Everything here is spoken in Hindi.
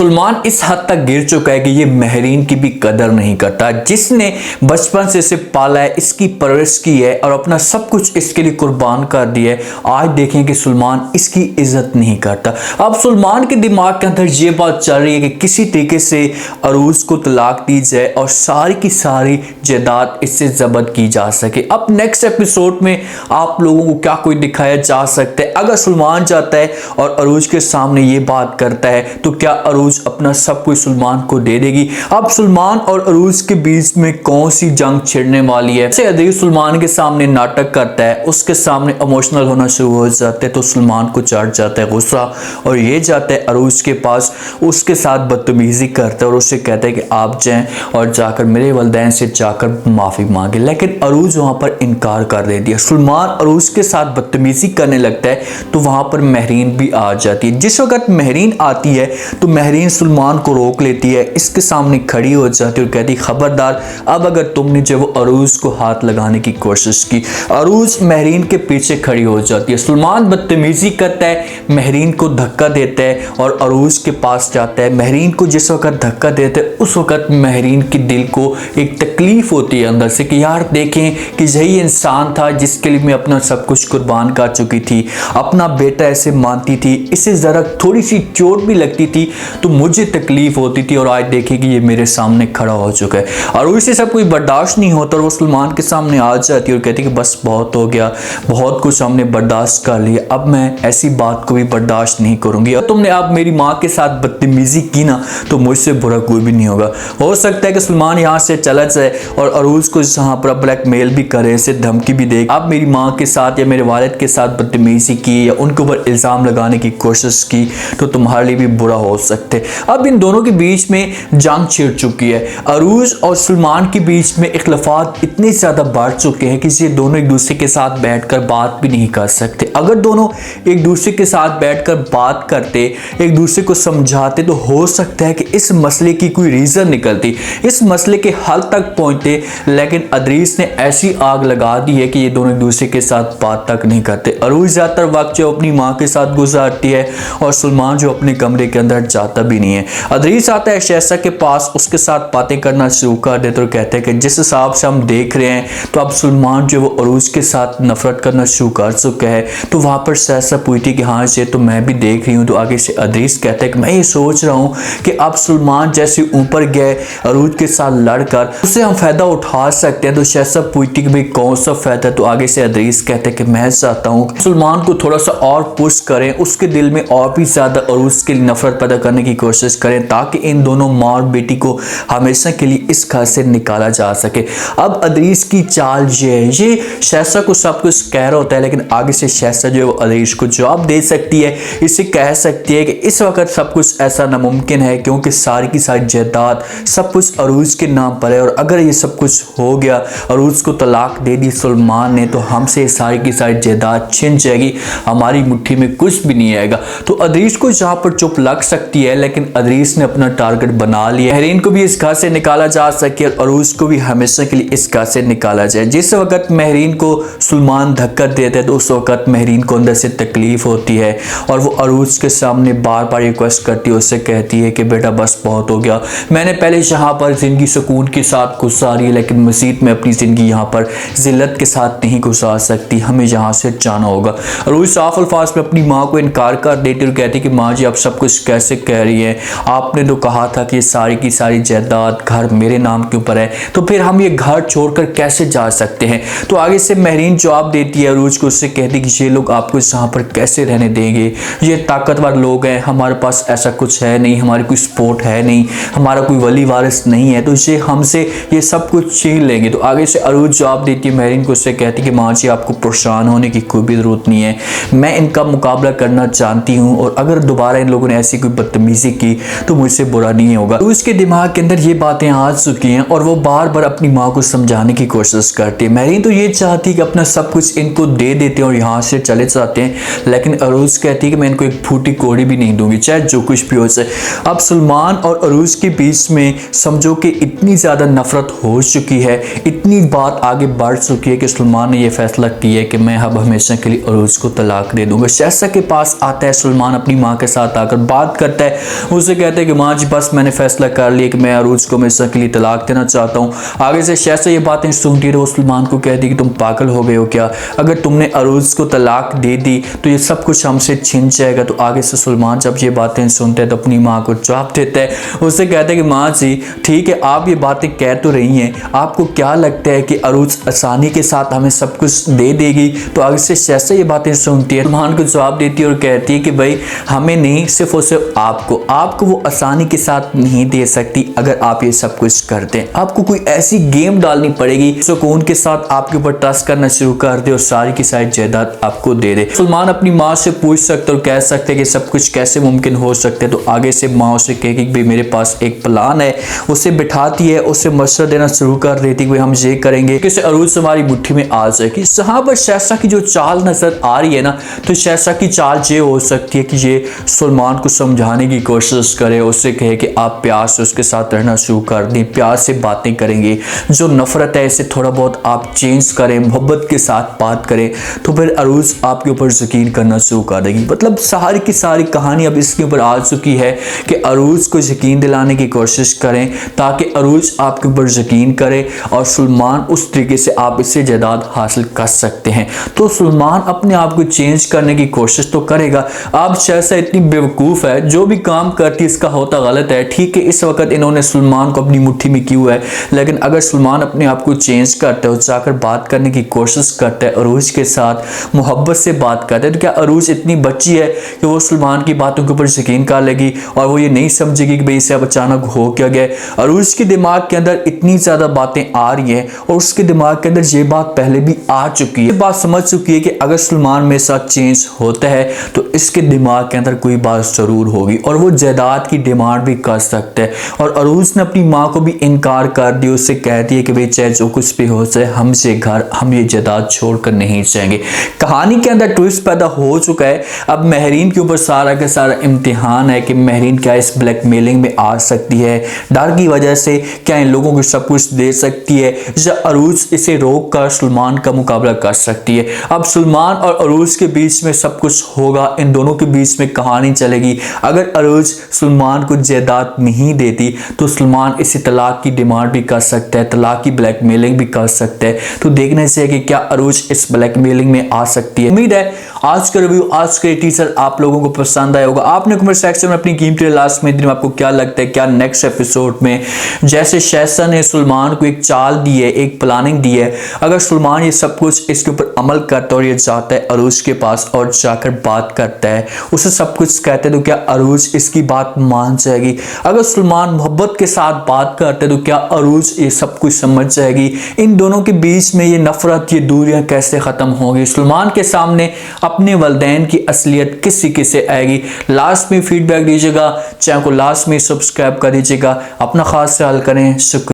सलमान इस हद तक गिर चुका है कि ये महरीन की भी कदर नहीं करता, जिसने बचपन से इसे पाला है, इसकी परवरिश की है और अपना सब कुछ इसके लिए कुर्बान कर दिया है। आज देखें कि सलमान इसकी इज्जत नहीं करता। अब सलमान के दिमाग के अंदर ये बात चल रही है कि किसी तरीके से अरूज को तलाक दी जाए और सारी की सारी जायदाद इससे जब्त की जा सके। अब नेक्स्ट एपिसोड में आप लोगों को क्या कोई दिखाया जा सकता है? अगर सलमान जाता है और अरूज के सामने ये बात करता है तो क्या अरूज अपना सब कुछ सलमान को दे देगी? अब सलमान और अरूज के बीच में कौन सी जंग छिड़ने वाली है? अजीज सलमान के सामने नाटक करता है, उसके सामने इमोशनल होना शुरू हो जाते हैं तो सलमान को चढ़ जाता है गुस्सा और ये जाता है अरूज के पास, उसके साथ बदतमीजी करता है और उससे कहता है कि आप जाएं और जाकर मेरे वालिदैन से जाकर माफी मांगे। लेकिन अरूज वहां पर इनकार कर देती है। सलमान अरूज के साथ बदतमीजी करने लगता है तो वहां पर महरीन भी आ जाती है। जिस वक्त महरीन आती है तो महरीन सलमान को रोक लेती है, इसके सामने खड़ी हो जाती है और कहती खबरदार, अब अगर तुमने जो वो अरूज को हाथ लगाने की कोशिश की। अरूज महरीन के पीछे खड़ी हो जाती है। सलमान बदतमीजी करता है, महरीन को धक्का देता है और अरूज के पास जाता है। महरीन को जिस वक्त धक्का देता है उस वक्त महरीन के दिल को एक तकलीफ होती है अंदर से कि यार देखें कि यही इंसान था जिसके लिए मैं अपना सब कुछ कुर्बान कर चुकी थी, अपना बेटा ऐसे मानती थी, इसे जरा थोड़ी सी चोट भी लगती थी तो मुझे तकलीफ होती थी और आज देखें कि ये मेरे सामने खड़ा हो चुका है। और उसे सब कोई बर्दाश्त नहीं होता और वो सलमान के सामने आ जाती है और कहती है कि बस बहुत हो गया, बहुत कुछ हमने बर्दाश्त कर लिया, अब मैं ऐसी बात को भी बर्दाश्त नहीं करूंगी। और तुमने अब मेरी माँ के साथ बदतमीजी की ना तो मुझसे बुरा कोई भी नहीं होगा। हो सकता है कि सलमान यहाँ से चला जाए और अरूज को यहाँ पर ब्लैकमेल भी करे, इसे धमकी भी दे, अब मेरी माँ के साथ या मेरे वालिद के साथ बदतमीजी की या उनके ऊपर इल्ज़ाम लगाने की कोशिश की तो तुम्हारे लिए भी बुरा हो सकते। अब इन दोनों के बीच में जंग छिड़ चुकी है। अरूज और सलमान के बीच में इख्तलाफात इतने ज़्यादा बढ़ चुके हैं कि ये दोनों एक दूसरे के साथ बैठकर बात भी नहीं कर सकते। अगर दोनों एक दूसरे के साथ बैठकर बात करते, एक दूसरे को समझाते तो हो सकता है कि इस मसले की कोई रीज़न निकलती, इस मसले के हल तक पहुंचते। लेकिन अदरीस ने ऐसी आग लगा दी है कि ये दोनों एक दूसरे के साथ बात तक नहीं करते। अरूज ज़्यादातर वक्त जो अपनी माँ के साथ गुजारती है और सलमान जो अपने कमरे के अंदर जाता भी नहीं है। अदरीस आता है शहसा के पास, उसके साथ बातें करना शुरू कर देते और कहते हैं कि जिस हिसाब से हम देख रहे हैं तो अब सलमान जो वो अरूज के साथ नफरत करना शुरू कर चुका है। तो वहां पर शहसा पूछती कि हाँ ये तो मैं भी देख रही हूँ। तो आगे से अदरीस कहता है कि मैं ये सोच रहा हूँ कि अब सलमान जैसे ऊपर गए अरूज के साथ लड़कर उससे हम फायदा उठा सकते हैं। तो शहसा पूछती कि भाई कौन सा फायदा? तो आगे से अदरीस कहते हैं कि मैं चाहता हूँ सलमान को थोड़ा सा और पुश करें, उसके दिल में और भी ज्यादा अरूज के लिए नफरत पैदा करने की कोशिश करें ताकि इन दोनों माँ और बेटी को हमेशा के लिए इस घर से निकाला जा सके। अब अदरीस की चाल ये है, ये शहसा को सब कुछ कह रहा होता है लेकिन आगे से शहसा जो है वो अदरीस को जवाब दे सकती है, इसे कह सकती है कि इस वक्त सब कुछ ऐसा नामुमकिन है क्योंकि सारी की सारी जायदाद सब कुछ अरूज के नाम पर है और अगर ये सब कुछ हो गया, अरूज को तलाक दे दी सलमान ने, तो हमसे सारी की सारी जायदाद छिन जाएगी, हमारी मुट्ठी में कुछ भी नहीं आएगा। तो अदरीस को जहाँ पर चुप लग सकती है लेकिन अदरीस ने अपना टारगेट बना लिया। महरीन को भी इस घर से निकाला जा सके और अरूज को भी हमेशा के लिए इस घर से निकाला जाए। जिस वक्त महरीन को सलमान धक्का देते हैं तो उस वक्त महरीन को अंदर से तकलीफ होती है और वो अरूज के सामने बार बार रिक्वेस्ट करती है, उससे कहती है कि बेटा बस बहुत हो गया, मैंने पहले यहाँ पर जिंदगी सुकून के साथ गुजारी है लेकिन मजीद में अपनी जिंदगी यहाँ पर जिल्लत के साथ नहीं गुजार सकती, हमें यहाँ से जाना होगा। अरूज साफ अल्फाज में अपनी माँ को इनकार कर देती और कहती कि माँ जी आप सब कुछ कैसे कह रही है, आपने तो कहा था कि सारी की सारी जायदाद घर मेरे नाम के ऊपर है, तो फिर हम ये घर छोड़कर कैसे जा सकते हैं? तो आगे से महरीन जवाब देती है अरूज को, उससे कहती कि ये लोग आपको यहाँ पर कैसे रहने देंगे, ये ताकतवर लोग हैं, हमारे पास ऐसा कुछ है नहीं, हमारी कोई सपोर्ट है नहीं, हमारा कोई वली वारिस नहीं है, तो ये हमसे ये सब कुछ छीन लेंगे। तो आगे से अरूज जवाब देती है महरीन को, उससे कहती कि माँ जी आपको परेशान होने की कोई भी जरूरत नहीं है, मैं इनका मुकाबला करना जानती हूँ और अगर दोबारा इन लोगों ने ऐसी कोई बदतमीजी की तो मुझसे बुरा नहीं होगा। तो उसके दिमाग के अंदर ये बातें आ चुकी हैं और वो बार बार अपनी माँ को समझाने की कोशिश करती है। महरीन तो ये चाहती कि अपना सब कुछ इनको दे देते हैं और यहाँ से चले जाते हैं, लेकिन अरूज कहती है कि मैं इनको एक फूटी कोड़ी भी नहीं दूंगी चाहे जो कुछ भी हो जाए। अब सलमान और अरूज के बीच में समझो कि इतनी ज़्यादा नफरत हो चुकी है, इतनी बात आगे बढ़ चुकी है कि सलमान ने यह फैसला किया है कि मैं अब हमेशा के लिए अरूज को तलाक दे दूंगा। शहसा के पास आता है सलमान, अपनी माँ के साथ आकर बात करता है उसे कहते हैं कि माँ जी बस मैंने फैसला कर लिया कि मैं अरूज को हमेशा के लिए तलाक देना चाहता हूँ। आगे से शहज़ाद ये बातें सुनती है तो सलमान को कहती है कि तुम पागल हो गए हो क्या, अगर तुमने अरूज को तलाक दे दी तो ये सब कुछ हमसे छिन जाएगा। तो आगे से सलमान जब ये बातें सुनते हैं तो अपनी माँ को जवाब देता है, उससे कहते हैं कि माँ जी ठीक है आप ये बातें कह तो रही हैं, आपको क्या लगता है कि अरूज आसानी के साथ हमें सब कुछ दे देगी। तो आगे से शहज़ाद ये बातें सुनती है, सलमान को जवाब देती है और कहती है कि भाई हमें नहीं, सिर्फ और सिर्फ आपको वो आसानी के साथ नहीं दे सकती। अगर आप ये सब कुछ करते हैं आपको कोई ऐसी गेम डालनी पड़ेगी सुकून के साथ आपके ऊपर ट्रस्ट करना शुरू कर दे और सारी की सारी जायदाद आपको दे दे। सलमान अपनी माँ से पूछ सकते और कह सकते कि सब कुछ कैसे मुमकिन हो सकते हैं। तो आगे से माँ उसे कहेगी कि भाई मेरे पास एक प्लान है, उसे बिठाती है, उसे मशवरा देना शुरू कर देती है कि हम ये करेंगे कि अरूज हमारी मुट्ठी में आ जाएगी। यहाँ पर शहज़ाद की जो चाल नजर आ रही है ना, तो शहज़ाद की चाल ये हो सकती है कि ये सलमान को समझाने की कोशिश करे, उससे कहे कि आप प्यार से उसके साथ रहना शुरू कर दें, प्यार से बातें करेंगे, जो नफरत है इसे थोड़ा बहुत आप चेंज करें, मोहब्बत के साथ बात करें, तो फिर अरूज आपके ऊपर यकीन करना शुरू कर देगी। मतलब सारी की सारी कहानी अब इसके ऊपर आ चुकी है कि अरूज को यकीन दिलाने की कोशिश करें ताकि अरूज आपके ऊपर यकीन करे और सलमान उस तरीके से आप इससे जायदाद हासिल कर सकते हैं। तो सलमान अपने आप को चेंज करने की कोशिश तो करेगा। अब शहज़ाद इतनी बेवकूफ़ है, जो भी काम करती है इसका होता गलत है। ठीक है इस वक्त इन्होंने सलमान को अपनी मुट्ठी में किया है, लेकिन अगर सलमान अपने आप को चेंज करता है और जाकर बात करने की कोशिश करता है, अरूज के साथ मोहब्बत से बात करता है, तो क्या अरूज इतनी बच्ची है कि वो सलमान की बातों के ऊपर यकीन कर लेगी और वो ये नहीं समझेगी कि भाई इसे अब अचानक हो क्या गया। अरूज के दिमाग के अंदर इतनी ज़्यादा बातें आ रही हैं और उसके दिमाग के अंदर ये बात पहले भी आ चुकी है, बात समझ चुकी है कि अगर सलमान मेरे साथ चेंज होता है तो इसके दिमाग के अंदर कोई बात ज़रूर होगी और वो जायदाद की डिमांड भी कर सकता है। और अरूज ने अपनी माँ को भी इनकार कर दिया, उससे कहती है कि भाई चाहे जो कुछ भी हो जाए हमसे घर, हम ये जायदाद छोड़कर नहीं जाएंगे। कहानी के अंदर ट्विस्ट पैदा हो चुका है। अब महरीन के ऊपर सारा का सारा इम्तिहान है कि महरीन क्या इस ब्लैकमेलिंग में आ सकती है, डर की वजह से क्या इन लोगों को सब कुछ दे सकती है, या अरूज इसे रोक कर सलमान का मुकाबला कर सकती है। अब सलमान और अरूज के बीच में सब कुछ होगा, इन दोनों के बीच में कहानी चलेगी। अगर अरूज सलमान को जायदाद नहीं देती तो सलमान इसे तलाक की डिमांड भी कर सकता है, तलाक की ब्लैकमेलिंग भी कर सकता है। तो देखने से कि क्या अरूज इस ब्लैकमेलिंग में आ सकती है। उम्मीद है आज का रिव्यू, आज का टीजर आप लोगों को पसंद आया होगा। आपने कमेंट सेक्शन में अपनी कीमती लास्ट में आपको क्या लगता है, क्या नेक्स्ट एपिसोड में जैसे शहज़ाद ने सलमान को एक चाल दी है, एक प्लानिंग दी है, अगर सलमान ये सब कुछ इसके ऊपर अमल करता है और ये जाता है अरूज के पास और जाकर बात करता है, उसे सब कुछ कहते हैं, तो क्या अरूज इसकी बात मान जाएगी। अगर सलमान मोहब्बत के साथ बात करते हैं तो क्या अरूज ये सब कुछ समझ जाएगी। इन दोनों के बीच में ये नफरत, ये दूरियां कैसे खत्म होगी। सलमान के सामने अपने वालिदैन की असलियत किस तरीके से आएगी। लास्ट में फीडबैक दीजिएगा, चैनल को लास्ट में सब्सक्राइब कर दीजिएगा। अपना खास ख्याल करें। शुक्रिया।